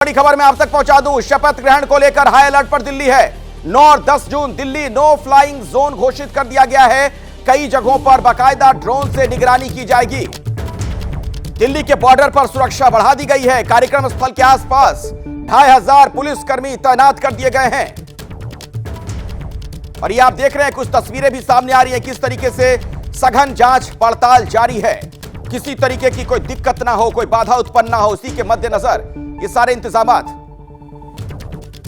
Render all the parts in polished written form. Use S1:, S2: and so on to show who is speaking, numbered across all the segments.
S1: बड़ी खबर मैं आप तक पहुंचा दूं। शपथ ग्रहण को लेकर हाई अलर्ट पर दिल्ली है। 9 और 10 जून दिल्ली नो फ्लाइंग जोन घोषित कर दिया गया है। कई जगहों पर बाकायदा ड्रोन से निगरानी की जाएगी। दिल्ली के बॉर्डर पर सुरक्षा बढ़ा दी गई है। कार्यक्रम स्थल के आसपास 2500 पुलिसकर्मी तैनात कर दिए गए हैं। और ये आप देख रहे हैं, कुछ तस्वीरें भी सामने आ रही हैं किस तरीके से सघन जांच पड़ताल जारी है। किसी तरीके की कोई दिक्कत ना हो, कोई बाधा उत्पन्न ना हो, इसी के मद्देनजर ये सारे इंतजामात।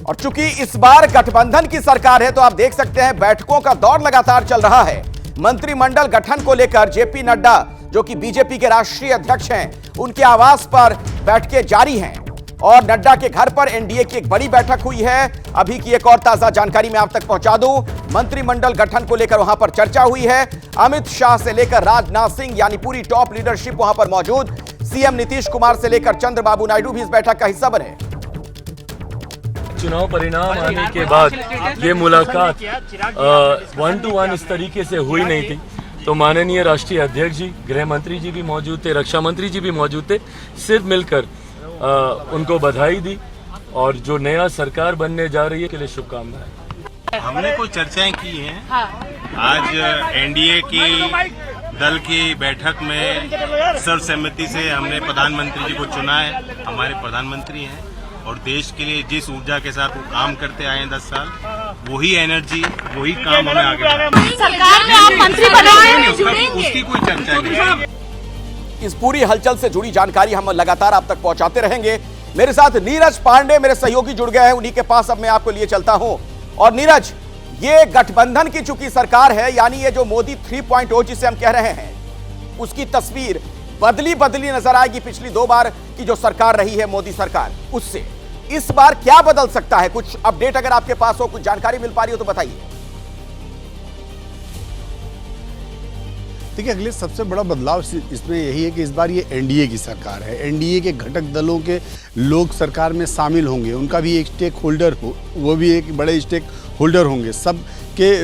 S1: और चूंकि इस बार गठबंधन की सरकार है तो आप देख सकते हैं बैठकों का दौर लगातार चल रहा है। मंत्रिमंडल गठन को लेकर जेपी नड्डा, जो कि बीजेपी के राष्ट्रीय अध्यक्ष हैं, उनके आवास पर बैठकें जारी हैं। और नड्डा के घर पर एनडीए की एक बड़ी बैठक हुई है। अभी की एक और ताजा जानकारी मैं आप तक पहुंचा दूं। मंत्रिमंडल गठन को लेकर वहां पर चर्चा हुई है। अमित शाह से लेकर राजनाथ सिंह यानी पूरी टॉप लीडरशिप वहां पर मौजूद। सीएम नीतीश कुमार से लेकर चंद्रबाबू नायडू भी इस बैठक का हिस्सा बने।
S2: चुनाव परिणाम आने के बाद ये मुलाकात 1 to 1 इस तरीके से हुई नहीं थी। तो माननीय राष्ट्रीय अध्यक्ष जी, गृह मंत्री जी भी मौजूद थे, रक्षा मंत्री जी भी मौजूद थे। सिर्फ मिलकर उनको बधाई दी और जो नया सरकार बनने जा रही है के लिए शुभकामनाएं।
S3: हमने कुछ चर्चाएं की हैं। आज एनडीए की दल की बैठक में सर्वसम्मति से हमने प्रधानमंत्री जी को चुना है। हमारे प्रधानमंत्री हैं और देश के लिए जिस ऊर्जा के साथ वो काम करते आए हैं 10 साल, वही एनर्जी, वही काम हमें आगे बढ़ाना है।
S4: सरकार में आप मंत्री बनाए,
S3: उसकी कोई चर्चा नहीं।
S1: इस पूरी हलचल से जुड़ी जानकारी हम लगातार आप तक पहुंचाते रहेंगे। मेरे साथ नीरज पांडे मेरे सहयोगी जुड़ गए हैं, उन्हीं के पास अब मैं आपको लिए चलता हूं। और नीरज, ये गठबंधन की चूंकि सरकार है, यानी ये जो मोदी 3.0 जिसे हम कह रहे हैं, उसकी तस्वीर बदली नजर आएगी पिछली 2 बार की जो सरकार रही है मोदी सरकार, उससे इस बार क्या बदल सकता है? कुछ अपडेट अगर आपके पास हो, कुछ जानकारी मिल पा रही हो तो बताइए।
S5: देखिए, अगले सबसे बड़ा बदलाव इसमें यही है कि इस बार ये एनडीए की सरकार है। एनडीए के घटक दलों के लोग सरकार में शामिल होंगे, उनका भी एक स्टेक होल्डर हो, वो भी एक बड़े स्टेक होल्डर होंगे।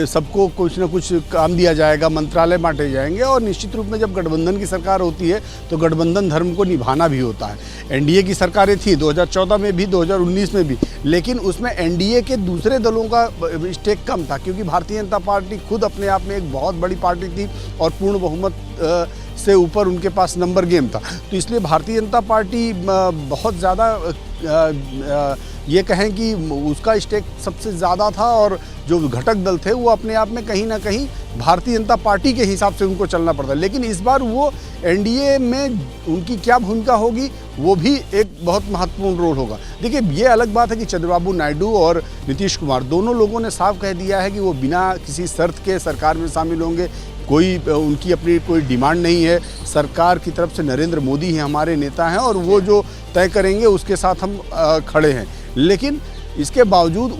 S5: सबको कुछ ना कुछ काम दिया जाएगा, मंत्रालय बांटे जाएंगे। और निश्चित रूप में जब गठबंधन की सरकार होती है तो गठबंधन धर्म को निभाना भी होता है। एनडीए की सरकारें थी 2014 में भी, 2019 में भी, लेकिन उसमें एनडीए के दूसरे दलों का स्टेक कम था, क्योंकि भारतीय जनता पार्टी खुद अपने आप में एक बहुत बड़ी पार्टी थी और पूर्ण बहुमत से ऊपर उनके पास नंबर गेम था। तो इसलिए भारतीय जनता पार्टी बहुत ज़्यादा ये कहें कि उसका स्टेक सबसे ज़्यादा था। और जो घटक दल थे वो अपने आप में कहीं ना कहीं भारतीय जनता पार्टी के हिसाब से उनको चलना पड़ता है। लेकिन इस बार वो एनडीए में उनकी क्या भूमिका होगी, वो भी एक बहुत महत्वपूर्ण रोल होगा। देखिए, ये अलग बात है कि चंद्रबाबू नायडू और नीतीश कुमार दोनों लोगों ने साफ कह दिया है कि वो बिना किसी शर्त के सरकार में शामिल होंगे। उनकी अपनी कोई डिमांड नहीं है। सरकार की तरफ से नरेंद्र मोदी ही हमारे नेता हैं और वो जो तय करेंगे उसके साथ हम खड़े हैं। लेकिन इसके बावजूद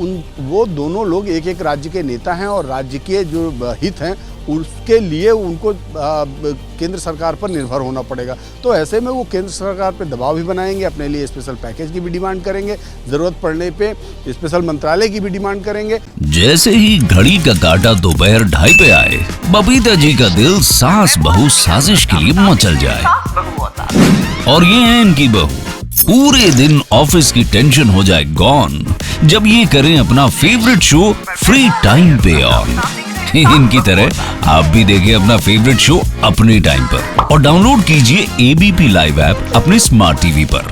S5: वो दोनों लोग एक एक राज्य के नेता हैं और राज्य के जो हित हैं उसके लिए उनको केंद्र सरकार पर निर्भर होना पड़ेगा। तो ऐसे में वो केंद्र सरकार पर दबाव भी बनाएंगे, अपने लिए स्पेशल पैकेज की भी डिमांड करेंगे, जरूरत पड़ने पे स्पेशल मंत्रालय की भी डिमांड करेंगे।
S6: जैसे ही घड़ी का काटा दोपहर 2:30 पे आए, बबीता जी का दिल सास बहू साजिश के लिए मचल जाए। और ये है इनकी बहू, पूरे दिन ऑफिस की टेंशन हो जाए गॉन जब ये करें अपना फेवरेट शो फ्री टाइम पे ऑन। इनकी तरह आप भी देखें अपना फेवरेट शो अपने टाइम पर और डाउनलोड कीजिए एबीपी लाइव ऐप अपने स्मार्ट टीवी पर।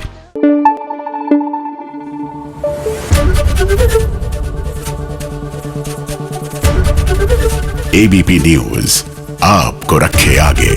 S7: एबीपी न्यूज आपको रखे आगे।